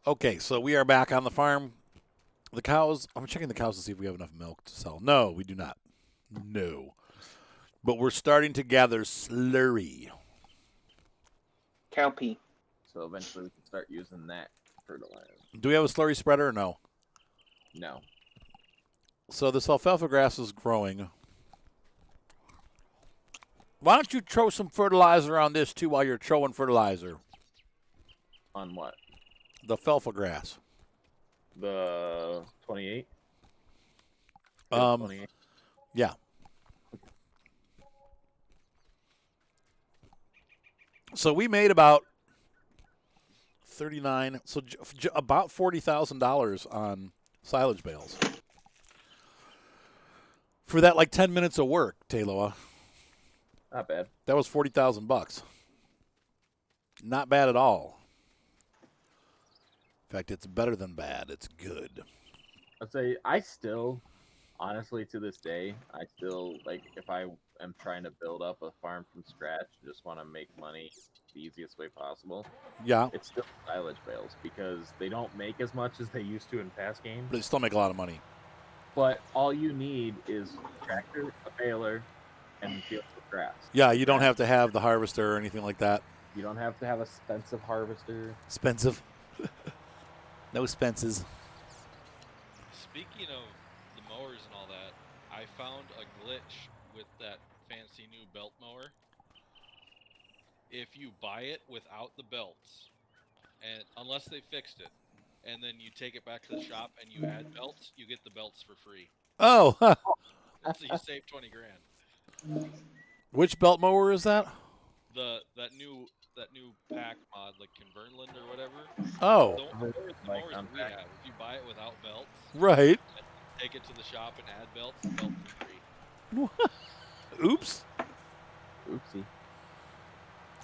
Okay, so we are back on the farm. The cows, I'm checking the cows to see if we have enough milk to sell. No, we do not. No. But we're starting to gather slurry. Cow pee. So eventually we can start using that fertilizer. Do we have a slurry spreader or no? No. So this alfalfa grass is growing. Why don't you throw some fertilizer on this too while you're throwing fertilizer? On what? The alfalfa grass. The 28? 28. Yeah. So we made about 39, so about $40,000 on silage bales. For that, like 10 minutes of work, Tayloa. Not bad. That was $40,000. Not bad at all. In fact, it's better than bad. It's good. I'd say I still, honestly, to this day, I still, like, if I am trying to build up a farm from scratch, just want to make money the easiest way possible. Yeah. It's still silage bales because they don't make as much as they used to in past games. But they still make a lot of money. But all you need is a tractor, a baler, and fields of grass. Yeah, you don't have to have the harvester or anything like that. You don't have to have a expensive harvester. Expensive. No expenses. Speaking of the mowers and all that, I found a glitch with that fancy new belt mower. If you buy it without the belts, and unless they fixed it, and then you take it back to the shop and you add belts, you get the belts for free. Oh. So you save 20 grand. Which belt mower is that? That new pack mod, like Convernland or whatever. Oh. The mowers that we have, if you buy it without belts, right. Take it to the shop and add belts, the belts are free. Oops. Oopsie.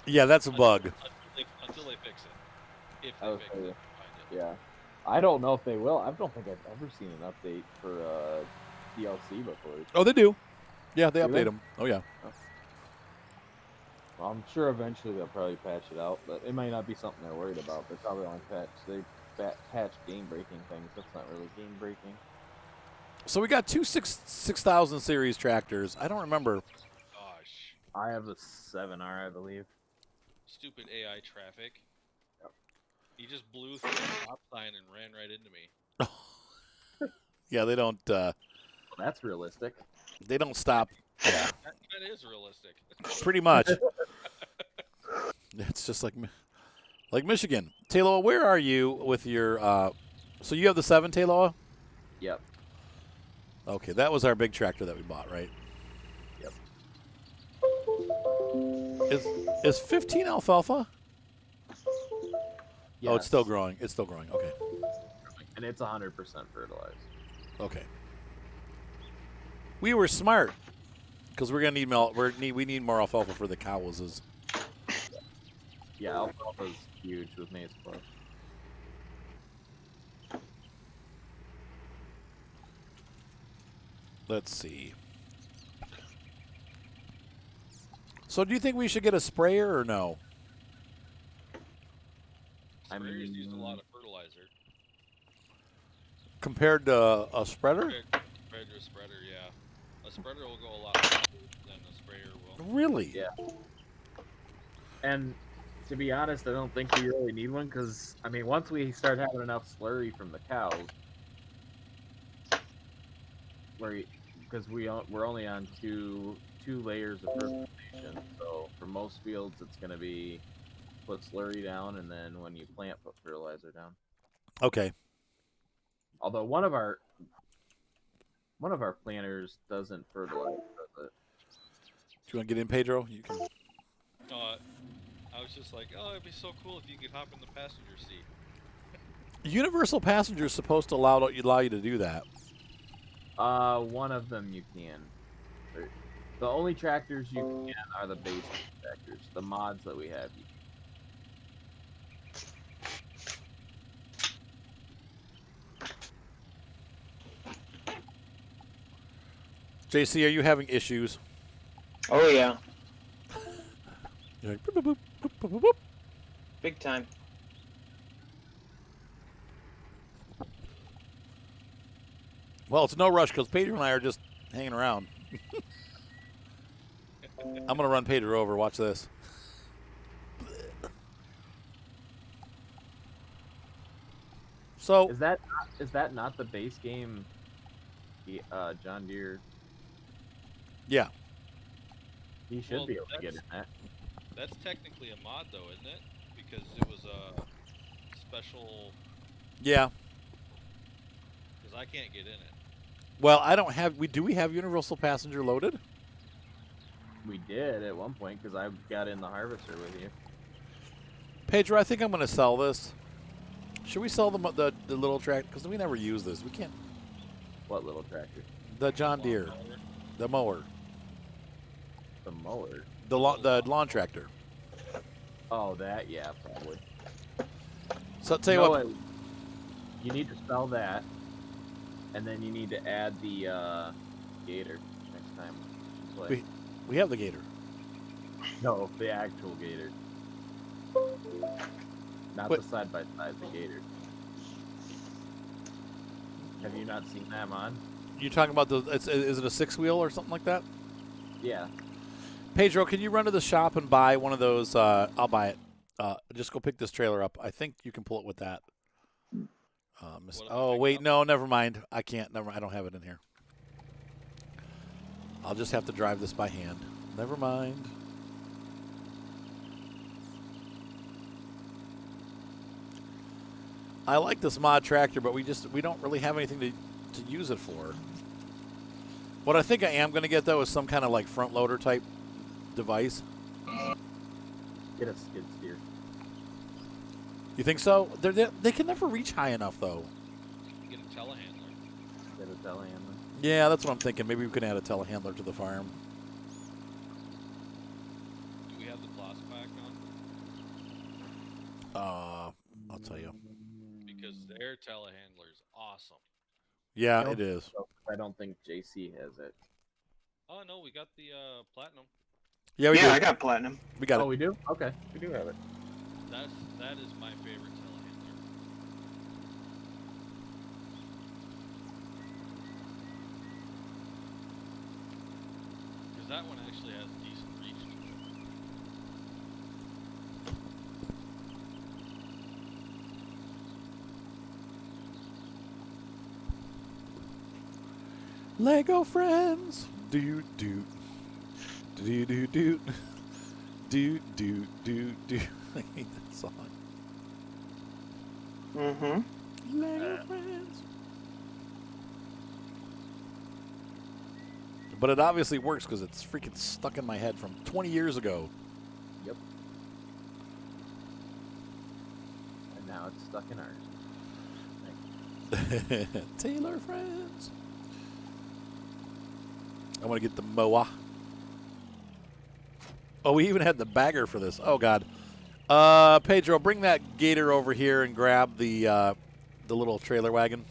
Yeah, that's a bug. Until they fix it. If they fix it, find it. Yeah. I don't know if they will. I don't think I've ever seen an update for DLC before. Oh, they do. Yeah, they Do update they? them. Oh, yeah. Well, I'm sure eventually they'll probably patch it out, but it might not be something they're worried about. They probably only patch game-breaking things. That's not really game-breaking. So we got two 6,000 series tractors. I don't remember. Gosh. I have the 7R, I believe. Stupid AI traffic. Yep. He just blew through the stop sign and ran right into me. Yeah, they don't. Well, that's realistic. They don't stop. Yeah. That is realistic. Pretty much. It's just like Michigan. Tayloa, where are you with your? So you have the 7, Tayloa? Yep. Okay, that was our big tractor that we bought, right? Yep. Is 15 alfalfa? Yes. Oh, it's still growing. It's still growing. Okay. And it's 100% fertilized. Okay. We were smart because we're gonna need more. We need more alfalfa for the cows. Yeah, alfalfa's huge with maize plus. Let's see. So, do you think we should get a sprayer or no? Sprayers use a lot of fertilizer. Compared to a spreader? Compared to a spreader, yeah. A spreader will go a lot faster than a sprayer will. Really? Yeah. And to be honest, I don't think we really need one because, I mean, once we start having enough slurry from the cows, because we're only on two layers of fertilization, so for most fields it's going to be put slurry down and then when you plant, put fertilizer down. Okay. Although one of our planters doesn't fertilize, does it? Do you want to get in, Pedro? You can. I was just like, oh, it'd be so cool if you could hop in the passenger seat. Universal passenger is supposed to allow you to do that. One of them you can. The only tractors you can are the basic tractors. The mods that we have. JC, are you having issues? Oh yeah, You're like, boop, boop, boop, boop, boop, boop. big time. Well, it's no rush because Pedro and I are just hanging around. I'm going to run Pedro over. Watch this. So, Is that not the base game? John Deere. yeah. He should Well, be able to get in that. That's technically a mod, though, isn't it? Because it was a special. Yeah. Because I can't get in it. Well, I don't have. Do we have Universal Passenger loaded? We did at one point because I got in the harvester with you. Pedro, I think I'm going to sell this. Should we sell the little tractor? Because we never use this. We can't. What little tractor? The John Deere, Lawnmower. the mower, The mower. the lawn tractor. Oh, that, yeah, probably. So I'll tell you what. You need to sell that, and then you need to add the gator next time you play. We have the Gator. No, the actual gator. Not Wait. the side-by-side, the gator. Have you not seen that mod? You're talking about is it a 6-wheel or something like that? Yeah. Pedro, can you run to the shop and buy one of those? I'll buy it. Just go pick this trailer up. I think you can pull it with that. What am I Oh, picking wait, up? no, never mind. I can't. I don't have it in here. I'll just have to drive this by hand. Never mind. I like this mod tractor, but we don't really have anything to use it for. What I think I am going to get, though, is some kind of like front loader type device. Get a skid steer. You think so? They can never reach high enough, though. You get a telehandler. Get a telehandler. Yeah, that's what I'm thinking. Maybe we can add a telehandler to the farm. Do we have the Claas pack on? I'll tell you. Because their telehandler's awesome. Yeah, Nope. it is. I don't think JC has it. Oh no, we got the platinum. Yeah, we Yeah, do. I got platinum. We got Oh, it. we do? Okay, we do have it. That is my favorite telehandler. Because that one actually has decent reach to it. Lego friends. Do do do do do do do do do. I hate that song. Mm-hmm. Lego friends. But it obviously works because it's freaking stuck in my head from 20 years ago. Yep. And now it's stuck in ours. Taylor friends. I want to get the mower. Oh, we even had the bagger for this. Oh God. Pedro, bring that gator over here and grab the little trailer wagon.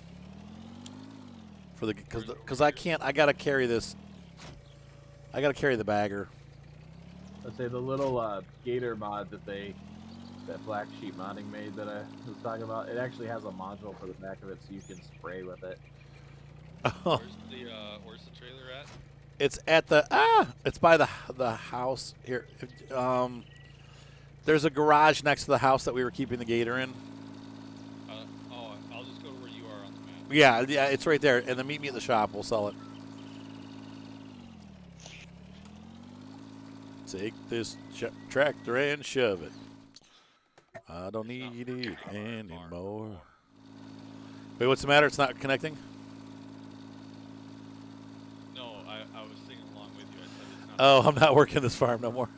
For the because I can't. I gotta carry this. I gotta carry the bagger. Let's say the little gator mod that Black Sheep Modding made that I was talking about, it actually has a module for the back of it so you can spray with it. Oh, Where's the trailer at? it's at it's by the house here. There's a garage next to the house that we were keeping the gator in. I'll just go to where you are on the map. Yeah, it's right there. And then meet me at the shop. We'll sell it. Take this tractor and shove it. I don't need it anymore. Wait, what's the matter? It's not connecting? No, I was singing along with you. I said it's not. Oh, I'm not working this farm no more.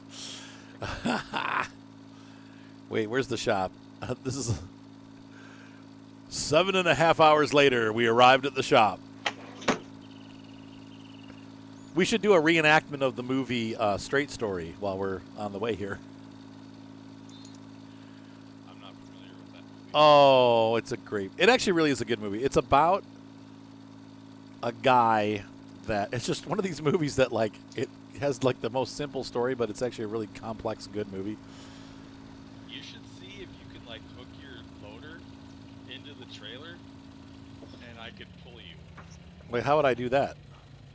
Wait, where's the shop? This is 7.5 hours later. We arrived at the shop. We should do a reenactment of the movie Straight Story while we're on the way here. I'm not familiar with that movie. Oh, it actually really is a good movie. It's about a guy it's just one of these movies that like it has like the most simple story, but it's actually a really complex, good movie. You should see if you can like hook your loader into the trailer, and I could pull you. Wait, how would I do that?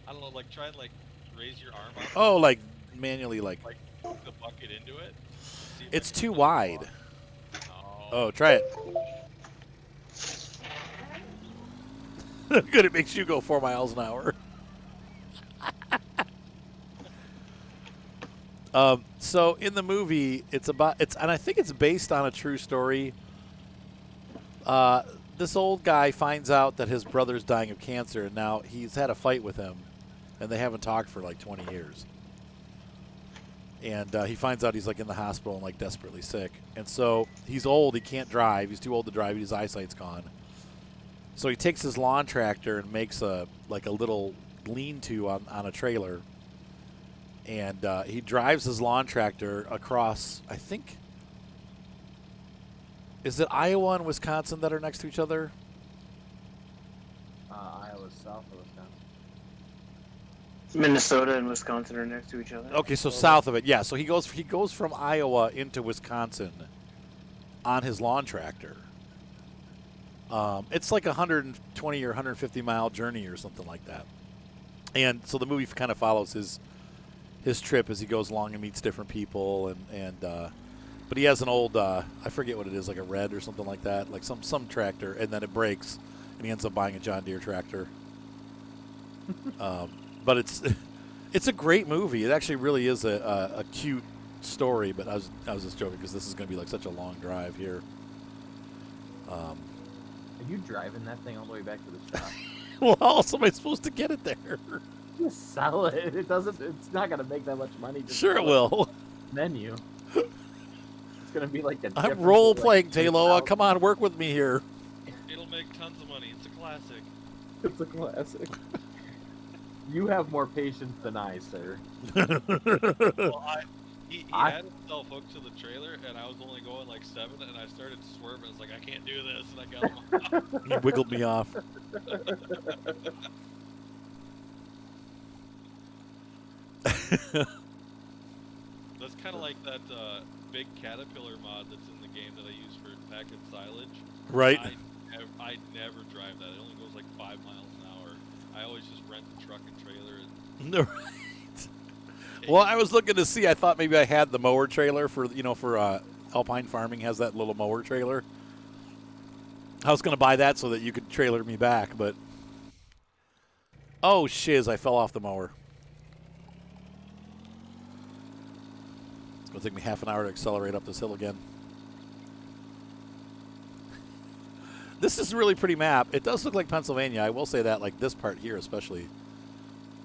I don't know, like try and like raise your arm up, Oh, like manually, like like hook the bucket into it. See if it's I can too get it to wide. walk. Oh, try it. Good, it makes you go 4 miles an hour. So in the movie, and I think it's based on a true story. This old guy finds out that his brother's dying of cancer, and now he's had a fight with him, and they haven't talked for like 20 years. And he finds out he's like in the hospital and like desperately sick, and so he's old. He can't drive. He's too old to drive. His eyesight's gone. So he takes his lawn tractor and makes a little lean-to on a trailer. And he drives his lawn tractor across, I think, is it Iowa and Wisconsin that are next to each other? Iowa's south of Wisconsin. Minnesota and Wisconsin are next to each other. Okay, so south of it, yeah. So he goes from Iowa into Wisconsin on his lawn tractor. It's like a 120 or 150 mile journey or something like that. And so the movie kind of follows his trip as he goes along and meets different people, but he has an old I forget what it is, like a red or something like that, like some tractor, and then it breaks, and he ends up buying a John Deere tractor. But it's a great movie. It actually really is a cute story. But I was just joking because this is going to be like such a long drive here. Are you driving that thing all the way back to the shop? Well, how else am I supposed to get it there? Just sell it. It's not gonna make that much money. Just Sure it will. Menu. It's gonna be like a. I'm role playing, Tayloa. Come on, work with me here. It'll make tons of money. It's a classic. It's a classic. You have more patience than I, sir. Well, he had himself hooked to the trailer, and I was only going like 7, and I started swerving. I was like, I can't do this, and I got him off. He wiggled me off. That's kind of like that big caterpillar mod that's in the game that I use for packing silage. Right. I never drive that. It only goes like 5 miles an hour. I always just rent the truck and trailer. Right. Well, I was looking to see. I thought maybe I had the mower trailer for Alpine Farming has that little mower trailer. I was going to buy that so that you could trailer me back, but oh shiz! I fell off the mower. It's going to take me half an hour to accelerate up this hill again. This is a really pretty map. It does look like Pennsylvania. I will say that, like this part here especially.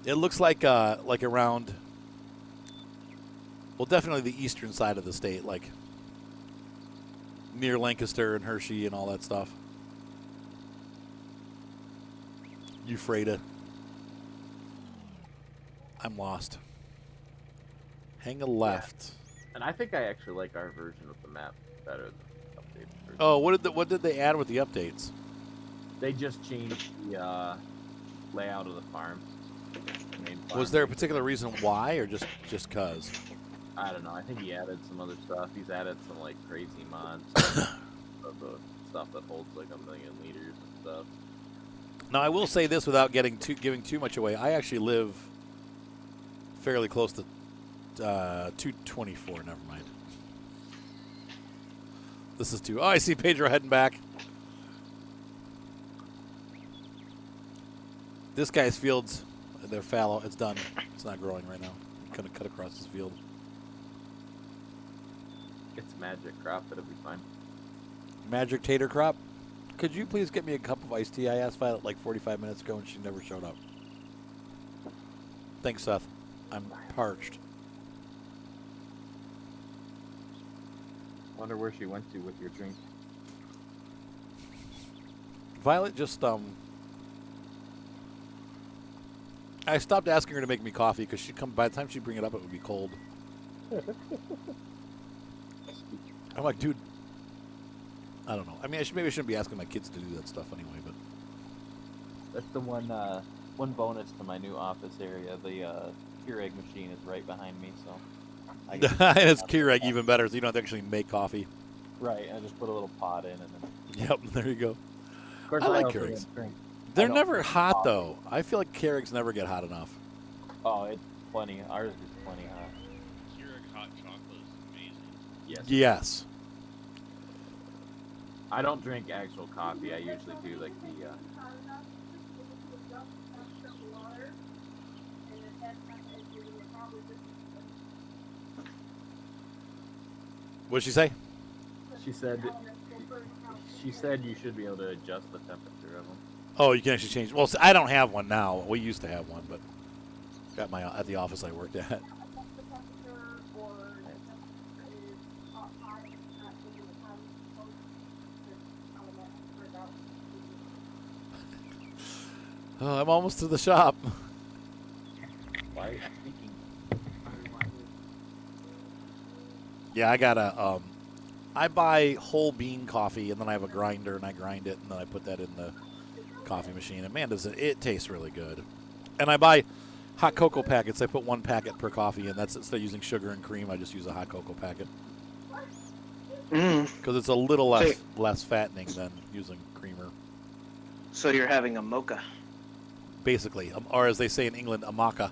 It looks like around, well, definitely the eastern side of the state, like near Lancaster and Hershey and all that stuff. Ephrata. I'm lost. Hang a left. And I think I actually like our version of the map better than the updated version. Oh, what did they add with the updates? They just changed the layout of the farm. Was there a particular reason why, or just cause? I don't know. I think he added some other stuff. He's added some like crazy mods of the stuff that holds like 1 million liters and stuff. Now, I will say this without giving too much away. I actually live fairly close to 224. Never mind. This is too. Oh, I see Pedro heading back. This guy's fields, they're fallow. It's done. It's not growing right now. I'm gonna cut across this field. It's magic crop. It'll be fine. Magic tater crop. Could you please get me a cup of iced tea? I asked Violet like 45 minutes ago and she never showed up. Thanks, Seth. I'm parched. Wonder where she went to with your drink. Violet just I stopped asking her to make me coffee because by the time she'd bring it up, it would be cold. I'm like, dude, I don't know. I mean, maybe I shouldn't be asking my kids to do that stuff anyway, but That's the one bonus to my new office area. The Keurig machine is right behind me, so I can it's Keurig even better, so you don't have to actually make coffee. right. I just put a little pot in, and then Yep, there you go. of course I like also Keurigs. drink They're don't never drink hot coffee. though. I feel like Keurigs never get hot enough. Oh, it's plenty. Ours is plenty hot. Keurig hot chocolate is amazing. Yes. Yes. I don't drink actual coffee. I usually do like the. What'd she say? She said. She said you should be able to adjust the temperature of them. Oh, you can actually change. Well, see, I don't have one now. We used to have one, but at the office I worked at. Oh, I'm almost to the shop. Why? Speaking. Yeah, I gotta. I buy whole bean coffee, and then I have a grinder, and I grind it, and then I put that in the coffee machine. And man, does it tastes really good. And I buy hot cocoa packets. I put 1 packet per coffee, and that's instead of using sugar and cream, I just use a hot cocoa packet because it's a little less fattening than using creamer. So you're having a mocha. Basically, or as they say in England, a maca.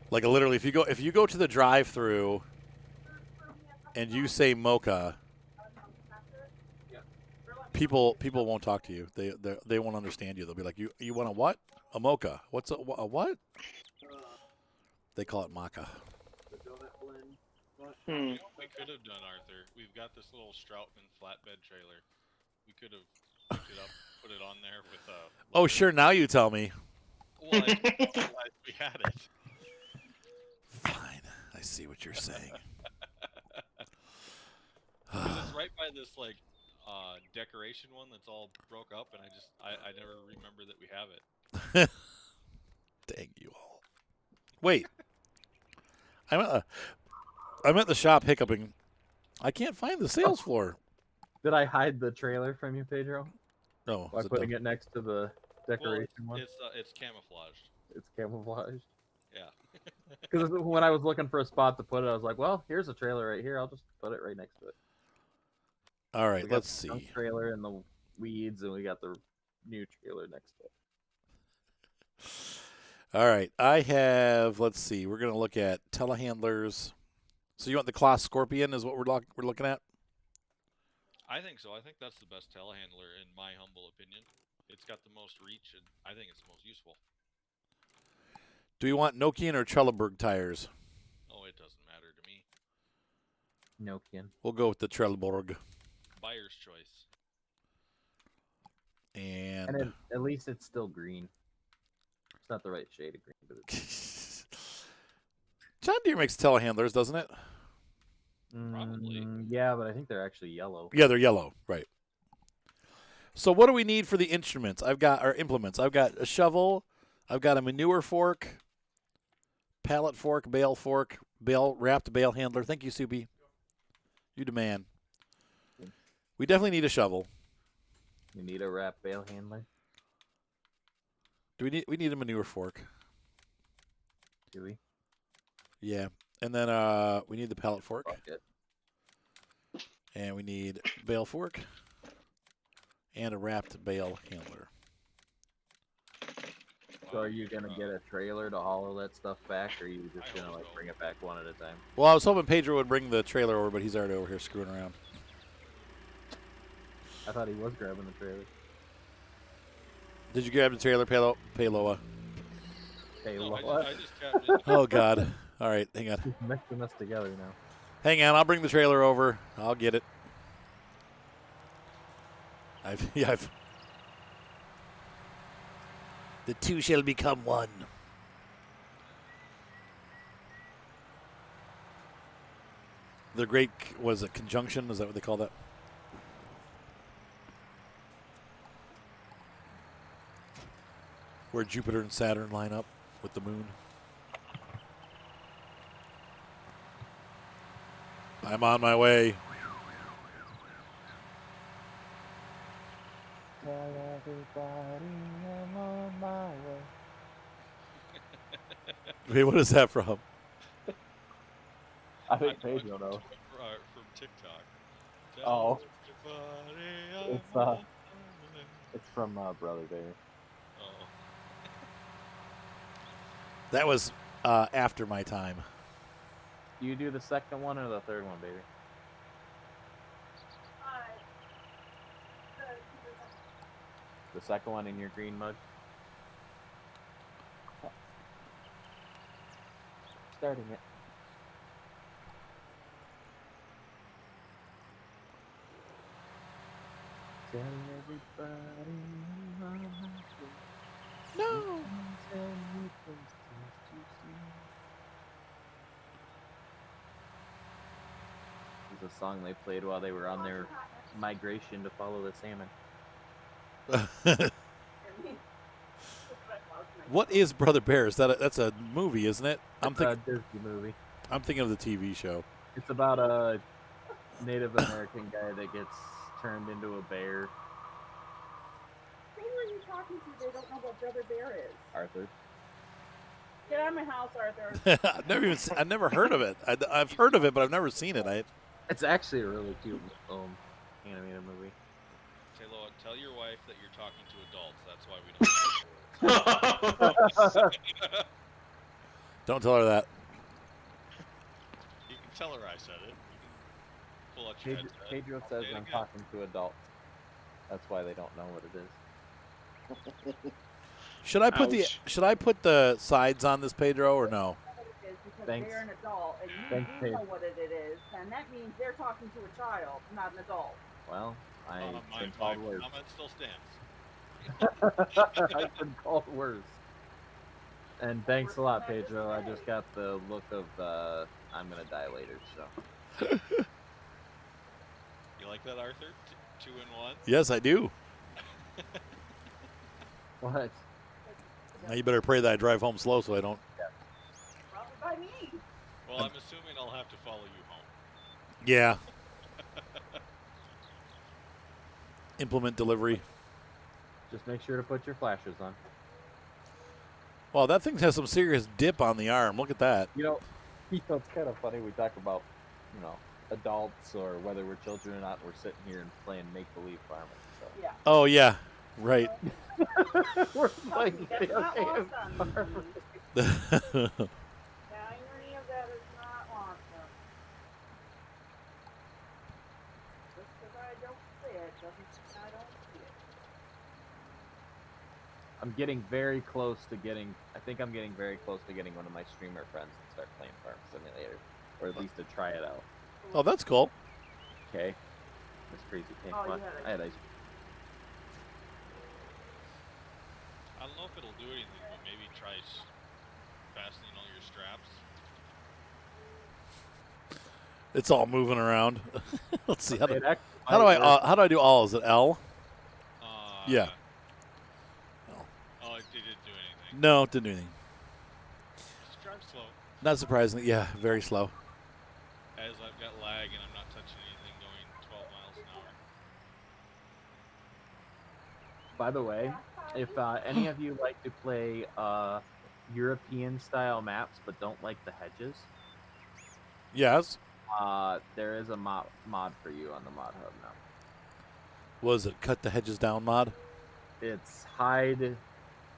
Like literally, if you go to the drive-through and you say mocha, people won't talk to you. They won't understand you. They'll be like, you want a what? A mocha? What's a what? They call it maca. You know what we could have done, Arthur? We've got this little Stroutman flatbed trailer. We could have picked it up, put it on there with a. Oh, sure. Now you tell me. Well, I realized we had it. Fine. I see what you're saying. 'Cause it's right by this like decoration one that's all broke up, and I never remember that we have it. Dang you all. Wait. I'm at the shop hiccuping. I can't find the sales floor. Did I hide the trailer from you, Pedro? No. By putting it next to the decoration one? It's camouflaged. It's camouflaged. Yeah. Because when I was looking for a spot to put it, I was like, well, here's a trailer right here. I'll just put it right next to it. All right, We got let's the see. junk trailer and the weeds, and we got the new trailer next to it. All right, I have. Let's see. We're gonna look at telehandlers. So you want the Claas Scorpion? Is what we're looking at? I think so. I think that's the best telehandler in my humble opinion. It's got the most reach, and I think it's the most useful. Do you want Nokian or Trelleborg tires? Oh, it doesn't matter to me. Nokian. We'll go with the Trelleborg. Buyer's choice. And at least it's still green. It's not the right shade of green, but it's John Deere makes telehandlers, doesn't it? Probably. Yeah, but I think they're actually yellow. Yeah, they're yellow, right. So what do we need for the instruments? Implements. I've got a shovel, I've got a manure fork, pallet fork, wrapped bale handler. Thank you, Subi. You demand. We definitely need a shovel. You need a wrap bale handler. We need a manure fork. Do we? Yeah. And then we need the pallet fork. Bucket. And we need bale fork and a wrapped bale handler. So are you gonna get a trailer to haul all that stuff back, or are you just gonna bring it back one at a time? Well, I was hoping Pedro would bring the trailer over, but he's already over here screwing around. I thought he was grabbing the trailer. Did you grab the trailer, Payloa? Hey, No, what? I just tapped in. Oh, God. All right, hang on. He's mixing us together now. Hang on, I'll bring the trailer over. I'll get it. The two shall become one. The great, was it conjunction? Is that what they call that? Where Jupiter and Saturn line up with the moon. I'm on my way. Tell everybody I'm on my way. Wait, what is that from? I think Pedro knows. From TikTok. Oh. Everybody, It's, I'm on my way. It's from Brother Bear. Oh. That was after my time. Do you do the second one or the third one, baby? The second one in your green mug? Starting it. Tell everybody No. This is a song they played while they were on their migration to follow the salmon. What is Brother Bear? Is that that's a movie, isn't it? It's a Disney movie. I'm thinking of the TV show. It's about a Native American guy that gets turned into a bear. Who are you talking to? They don't know what Brother Bear is. Arthur. Get out of my house, Arthur. I've never heard of it. I've heard of it, but I've never seen it. It's actually a really cute animated movie. Taylor, tell your wife that you're talking to adults. That's why we don't. Don't tell her that. You can tell her I said it. You can pull out your headset. Pedro Say says it I'm again. talking to adults. That's why they don't know what it is. Should I put the sides on this, Pedro, or no? What it is because Thanks. they're an adult and you Thanks, do know Paige. what it is, and that means they're talking to a child, not an adult. Well, I've My been called worse. comment still stands. I've been called worse. And thanks a lot, Pedro. I just got the look of I'm gonna die later. So You like that, Arthur? Two in one? Yes, I do. what? Now you better pray that I drive home slow so I don't. Probably by me. Well, I'm assuming I'll have to follow you home. Yeah. Implement delivery. Just make sure to put your flashes on. Well, that thing has some serious dip on the arm. Look at that. You know, it's kind of funny. We talk about, adults or whether we're children or not. We're sitting here and playing make-believe farming. So. Yeah. Oh yeah, right. We're playing That's video not games. lost on me. The irony of that is not lost on me. Just because I don't see it doesn't mean I don't see it. I'm getting very close to getting. I think I'm getting very close to getting one of my streamer friends to start playing Farm Simulator, or at least to try it out. Oh, that's cool. Okay. This crazy thing. Oh, Come on. you had it. I had ice. I don't know if it'll do anything, but maybe try fastening all your straps. It's all moving around. Let's see how do It actually how do might I work. how do I do all? Is it L? Yeah. Oh, it didn't do anything. No, it didn't do anything. Just drive slow. Not surprisingly, yeah, very slow. As I've got lag and I'm not touching anything going 12 miles an hour. By the way, if any of you like to play European style maps but don't like the hedges, Yes. there is a mod for you on the mod hub now. Was it cut the hedges down mod? It's hide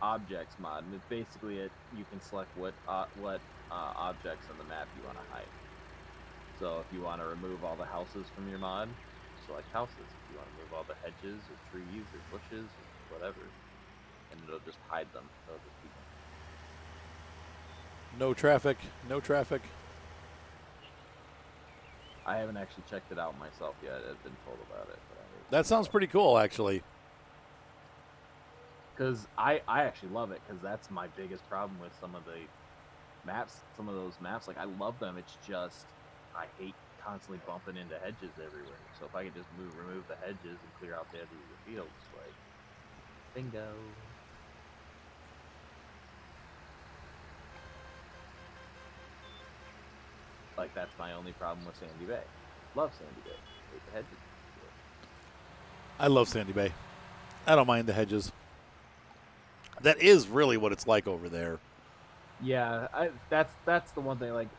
objects mod, and it's basically you can select what objects on the map you want to hide. So if you want to remove all the houses from your mod, select houses. If you want to remove all the hedges or trees or bushes or whatever, and it'll just hide them. It'll just keep them. No traffic. No traffic. I haven't actually checked it out myself yet. I've been told about it. That sounds pretty cool, actually. Because I actually love it, because that's my biggest problem with some of the maps. Some of those maps, like, I love them. It's just I hate constantly bumping into hedges everywhere. So if I could just remove the hedges and clear out the edges of the fields, like, bingo. Like, that's my only problem with Sandy Bay. Love Sandy Bay. Hate the hedges. I love Sandy Bay. I don't mind the hedges. That is really what it's like over there. Yeah, that's the one thing. Like,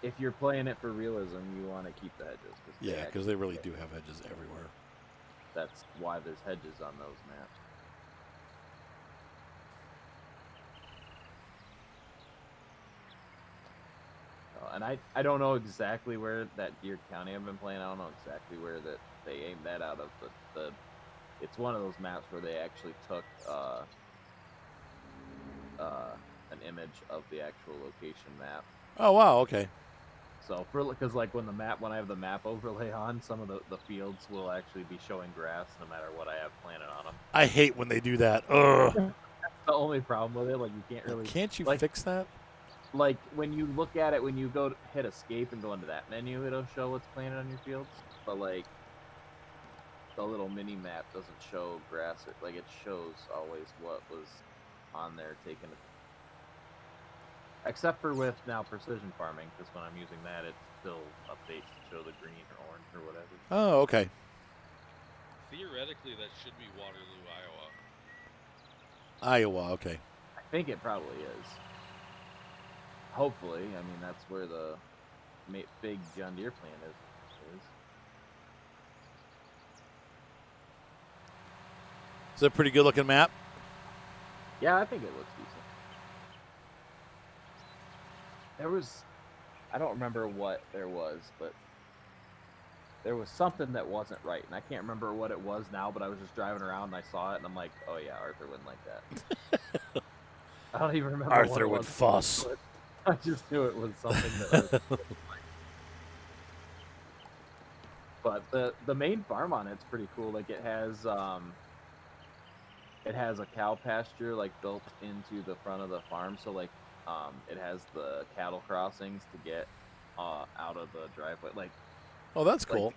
if you're playing it for realism, you want to keep the hedges. Yeah, because they really do have hedges everywhere. That's why there's hedges on those maps. And I don't know exactly where that Deere County I've been playing. I don't know exactly where that they aimed that out of, but it's one of those maps where they actually took an image of the actual location map. Oh wow, okay. So because like when I have the map overlay on, some of the fields will actually be showing grass no matter what I have planted on them. I hate when they do that. Ugh. That's the only problem with it. Like you can't really. Can't you like, fix that? Like when you look at it, when you go to hit escape and go into that menu, it'll show what's planted on your fields. But like the little mini map doesn't show grass. Like it shows always what was on there taken. Except for with now precision farming, because when I'm using that, it still updates to show the green or orange or whatever. Oh, okay. Theoretically, that should be Waterloo, Iowa. Iowa, okay. I think it probably is. Hopefully, I mean that's where the big John Deere plant is. Is it a pretty good looking map? Yeah, I think it looks decent. I don't remember what there was, but there was something that wasn't right, and I can't remember what it was now, but I was just driving around and I saw it, and I'm like, oh yeah, Arthur wouldn't like that. I don't even remember what Arthur it would was, fuss. but I just knew it was something that was But the main farm on it's pretty cool. Like it has a cow pasture like built into the front of the farm, so like it has the cattle crossings to get out of the driveway. Like Oh, that's cool.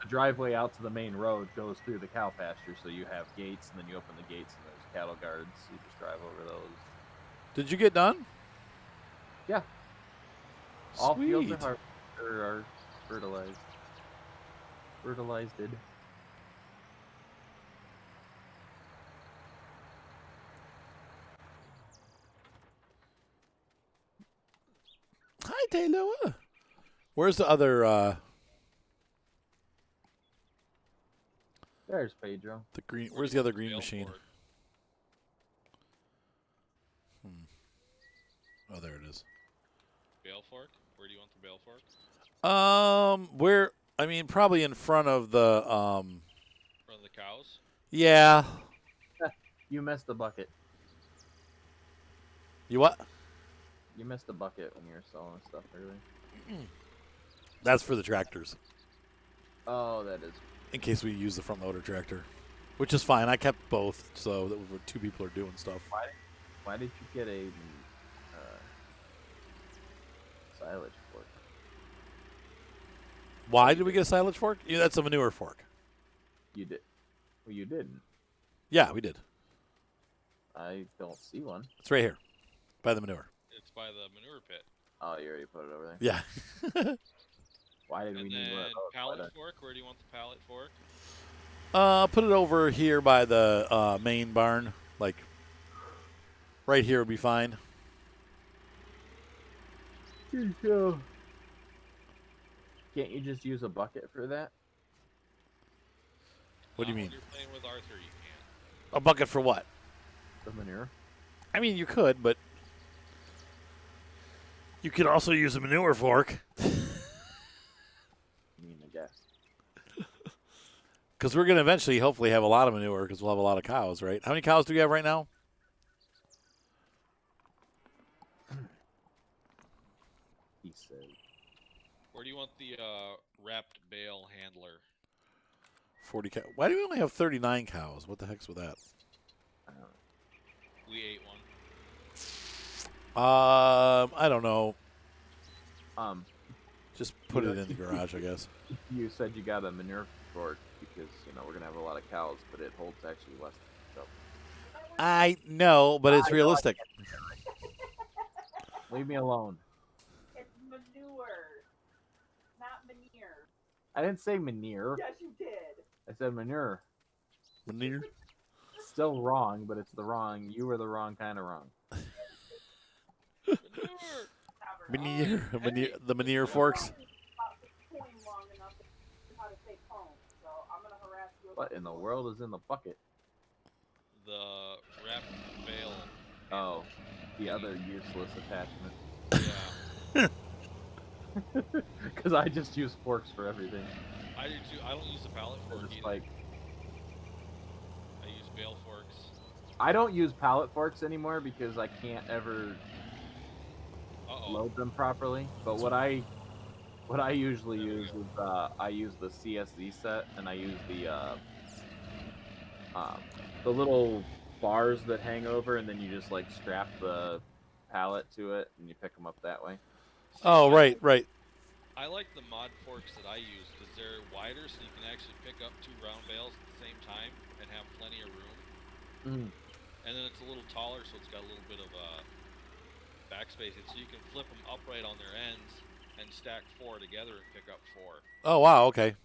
the driveway out to the main road goes through the cow pasture, so you have gates, and then you open the gates, and there's cattle guards. You just drive over those. Did you get done? Yeah. All Sweet. fields are fertilized. Fertilized. Hi, Taylor. Where's the other? There's Pedro. The green. Where's the other green Bale machine? Fork. Oh, there it is. Bale Fork? Where do you want the Bale Fork? Where? I mean, probably in front of the. From the cows? Yeah. You missed the bucket. You what? You missed the bucket when you were selling stuff earlier. That's for the tractors, Oh, that is. in case we use the front loader tractor, which is fine. I kept both, so that two people are doing stuff. Why did you get a silage fork? Why did we get a silage fork? Yeah, that's a manure fork. You did. Well, you didn't. Yeah, we did. I don't see one. It's right here, by the manure. It's by the manure pit. Oh, you already put it over there. Yeah. Why did we And need one then of those? Why pallet the- fork? Where do you want the pallet fork? Put it over here by the main barn. Like, right here would be fine. Can't you just use a bucket for that? What do you Not mean? When you're playing with Arthur, you can. A bucket for what? The manure? I mean, you could, but you could also use a manure fork. I mean, I guess. Because we're going to eventually, hopefully, have a lot of manure because we'll have a lot of cows, right? How many cows do we have right now? He said. Where do you want the wrapped bale handler? 40 cows. Why do we only have 39 cows? What the heck's with that? I don't know. We ate one. I don't know. Just put You it know- in the garage, I guess. You said you got a manure fork because we're gonna have a lot of cows, but it holds actually less than so. I know, but it's I know, I realistic. Leave me alone. It's manure, not manure. I didn't say manure. Yes, you did. I said manure. Manure? Still wrong, but it's the wrong. You were the wrong kind of wrong. Manure! Manure. The manure forks. About to coin long enough to how to say cone, so I'm gonna harass you What in the world is in the bucket? The wrap bale. Oh, the other useless attachment. Yeah, Because I just use forks for everything. I do too. I don't use the pallet They're fork just either. like, I use bale forks. I don't use pallet forks anymore because I can't ever Uh-oh. load them properly. But what I usually use is I use the CSZ set, and I use the little bars that hang over, and then you just like strap the pallet to it, and you pick them up that way. See, Oh, right, right. I like the mod forks that I use because they're wider, so you can actually pick up 2 round bales at the same time and have plenty of room. Mm. And then it's a little taller, so it's got a little bit of backspacing, so you can flip them upright on their ends and stack 4 together and pick up 4. Oh, wow, okay.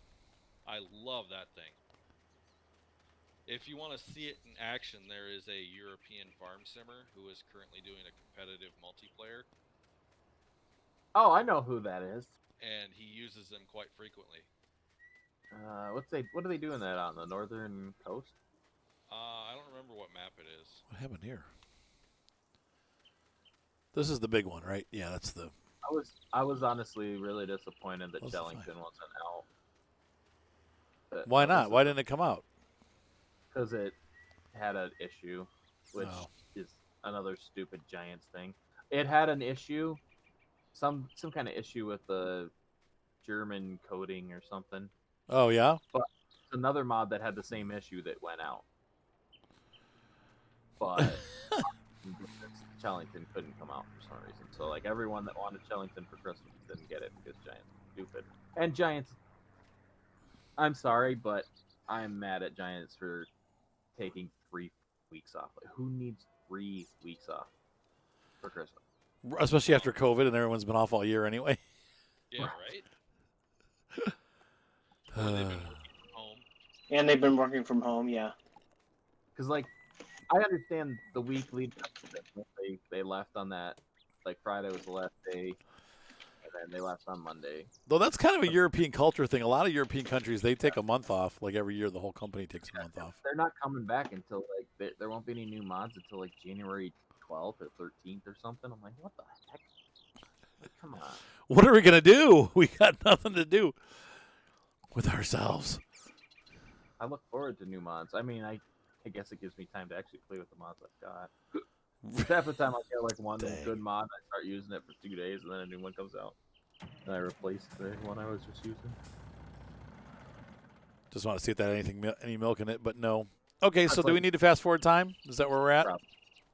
I love that thing. If you want to see it in action, there is a European farm simmer who is currently doing a competitive multiplayer, Oh, I know who that is. and he uses them quite frequently. What are they doing that on the northern coast? I don't remember what map it is. What happened here? This is the big one, right? Yeah, that's the... I was honestly really disappointed that What's the Chellington wasn't out. Why not? Why didn't it come out? Because it had an issue, which Oh. is another stupid Giants thing. It had an issue, some kind of issue with the German coding or something. Oh, yeah? But it's another mod that had the same issue that went out. But Chellington couldn't come out for some reason. So like everyone that wanted Chellington for Christmas didn't get it because Giants are stupid. And Giants, I'm sorry, but I'm mad at Giants for taking 3 weeks off. Like, who needs 3 weeks off for Christmas? Especially after COVID and everyone's been off all year anyway. Yeah, right? Or they've been working from home. And they've been working from home, yeah. Because like, I understand the week leading up to Christmas, they left on that, like Friday was the last day, and then they left on Monday. Though that's kind of a European culture thing. A lot of European countries, they take a month off. Like every year, the whole company takes a month off. They're not coming back until like there won't be any new mods until like January 12th or 13th or something. I'm like, what the heck? Like, come on. What are we going to do? We got nothing to do with ourselves. I look forward to new mods. I mean, I guess it gives me time to actually play with the mods I've got. Half the time I get like one Dang. good mod, I start using it for 2 days, and then a new one comes out, and I replace the one I was just using. Just want to see if that had any milk in it, but no. Okay, so That's do we like- need to fast forward time? Is that where we're at? Probably.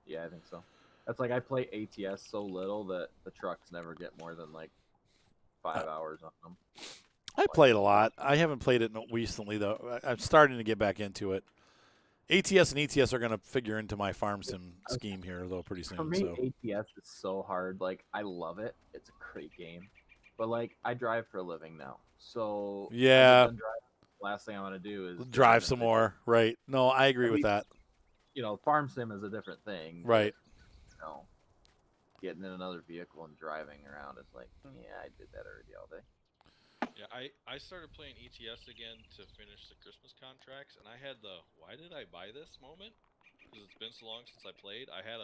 Yeah, I think so. That's like I play ATS so little that the trucks never get more than like 5 hours on them. I played a lot. I haven't played it recently, though. I'm starting to get back into it. ATS and ETS are going to figure into my farm sim scheme here, though, pretty soon. For me, So. ATS is so hard. Like, I love it. It's a great game. But, like, I drive for a living now. So, Yeah. other than driving, last thing I want to do is Drive some more. Right. No, I agree with that. You know, farm sim is a different thing. Right. You know, getting in another vehicle and driving around is like, yeah, I did that already all day. Yeah, I started playing ETS again to finish the Christmas contracts, and I had the why did I buy this moment? Because it's been so long since I played. I had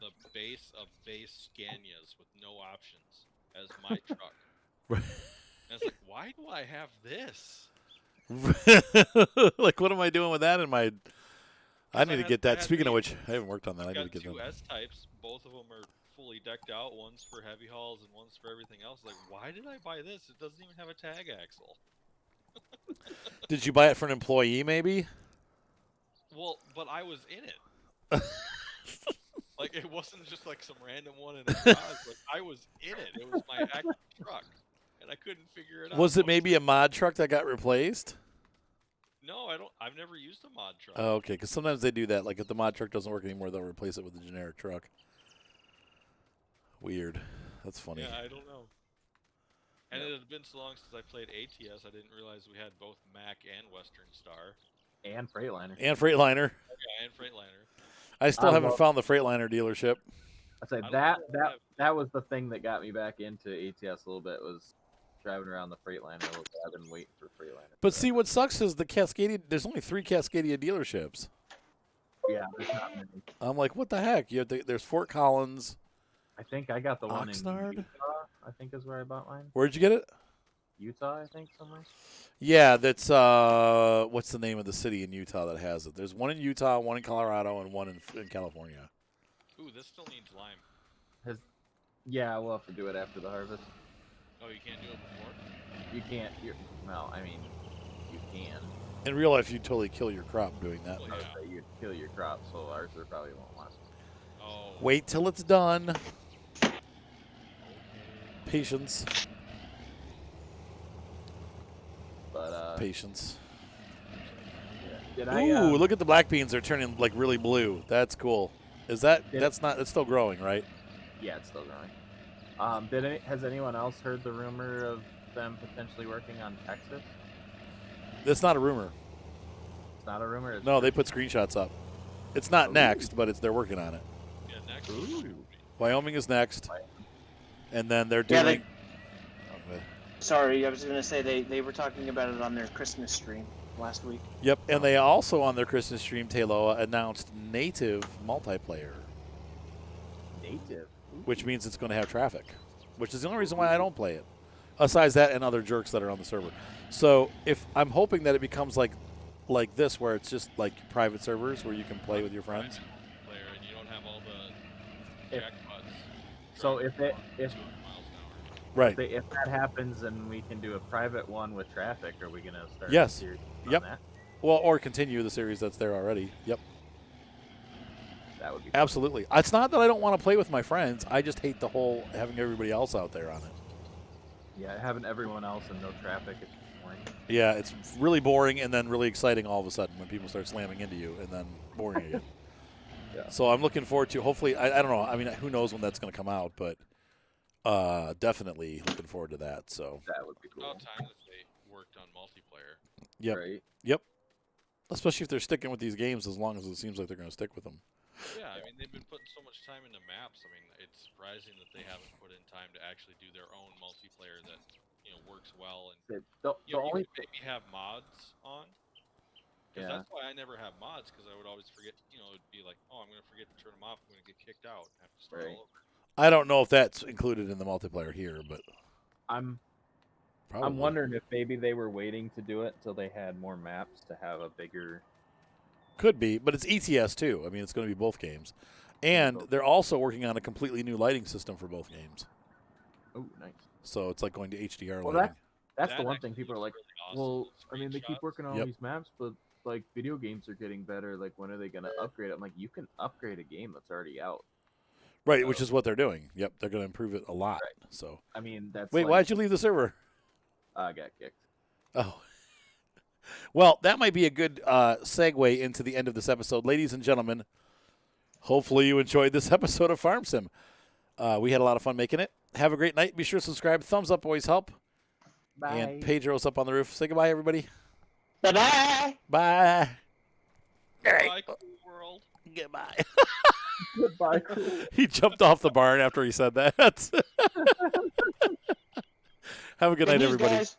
the base of base Scanias with no options as my truck. And it's like, why do I have this? Like, what am I doing with that in my... I need to get that. Speaking of which, I haven't worked on that. I Got need to get two that. S-types. Both of them are fully decked out. One's for heavy hauls and one's for everything else. Like, why did I buy this? It doesn't even have a tag axle. Did you buy it for an employee, maybe? Well, but I was in it. Like, it wasn't just like some random one in a garage. Like, I was in it. It was my active truck, and I couldn't figure it out. Was it maybe a mod truck that got replaced? No, I've never used a mod truck. Oh, okay, because sometimes they do that. Like, if the mod truck doesn't work anymore, they'll replace it with a generic truck. Weird. That's funny. Yeah, I don't know. And it had been so long since I played ATS, I didn't realize we had both Mac and Western Star. And Freightliner. And Freightliner. Yeah, and Freightliner. I still haven't love- found the Freightliner dealership. I say I don't that know what that was the thing that got me back into ATS a little bit was driving around the Freightliner a little bit. I've been waiting for Freightliner. But see, what sucks is the Cascadia. There's only 3 Cascadia dealerships. Yeah, there's not many. I'm like, what the heck? There's Fort Collins. I think I got the one Oxnard? in Utah. I think is where I bought mine. Where'd you get it? Utah, I think somewhere. Yeah, that's what's the name of the city in Utah that has it? There's one in Utah, one in Colorado, and one in California. Ooh, this still needs lime. Yeah, we'll have to do it after the harvest. Oh, you can't do it before? You can't. Well, I mean, you can. In real life, you totally kill your crop doing that. Well, I would yeah. say you'd kill your crop, so ours probably won't last. Oh. Wait till it's done. Okay. Patience. But Patience. did Ooh, look at the black beans. They're turning like really blue. That's cool. Is that? Did- That's not. It's still growing, right? Yeah, it's still growing. Has anyone else heard the rumor of them potentially working on Texas? That's not a rumor. It's not a rumor. It's No, they put screenshots up. It's not Ooh. next, but they're working on it. Yeah, next. Ooh. Wyoming is next, and then they're Yeah, doing. Sorry, I was gonna say they were talking about it on their Christmas stream last week. Yep, and they also on their Christmas stream, Tayloa, announced native multiplayer, Native. Ooh. which means it's going to have traffic, which is the only reason why I don't play it. Besides that and other jerks that are on the server. So if I'm hoping that it becomes like this, where it's just like private servers where you can play with your friends. Player, and you don't have all the If- jackpots. So driving if it- along if- 200 miles an hour. Right. If that happens and we can do a private one with traffic, are we gonna start? Yes. A series on Yep. That? Well, or continue the series that's there already. Yep. That would be fun. Absolutely. It's not that I don't want to play with my friends. I just hate the whole having everybody else out there on it. Yeah, having everyone else and no traffic is boring. Yeah, it's really boring and then really exciting all of a sudden when people start slamming into you and then boring again. Yeah. So I'm looking forward to hopefully I don't know. I mean, who knows when that's going to come out, but definitely looking forward to that. So, That would be cool. About time that they worked on multiplayer. yep. Right? Especially if they're sticking with these games as long as it seems like they're going to stick with them. Yeah, I mean they've been putting so much time into maps. I mean it's surprising that they haven't put in time to actually do their own multiplayer that works well and The you only could maybe have mods on. Because Yeah. that's why I never have mods, because I would always forget. It'd be like, oh, I'm gonna forget to turn them off. I'm gonna get kicked out and have to start Right. all over. I don't know if that's included in the multiplayer here, but I'm probably. I'm wondering if maybe they were waiting to do it until they had more maps to have a bigger. Could be, but it's ETS too. I mean, it's going to be both games. And both. they're also working on a completely new lighting system for both games. Oh, nice. So it's like going to HDR Well, lighting. That's That the one actually thing people are like. looks really awesome, Well, those I mean, they keep screenshots. working on all Yep. these maps, but like video games are getting better. Like, when are they gonna upgrade it? I'm like, you can upgrade a game that's already out. Right, which is what they're doing. Yep, they're going to improve it a lot. So I mean, that's wait, like, why'd you leave the server? I got kicked. Oh. Well, that might be a good segue into the end of this episode. Ladies and gentlemen, hopefully you enjoyed this episode of Farm Sim. We had a lot of fun making it. Have a great night. Be sure to subscribe. Thumbs up always help. Bye. And Pedro's up on the roof. Say goodbye, everybody. Bye-bye! Bye. All right. Bye, cool world. Goodbye. Goodbye. Cool. He jumped off the barn after he said that. Have a good night, Good news, everybody. guys.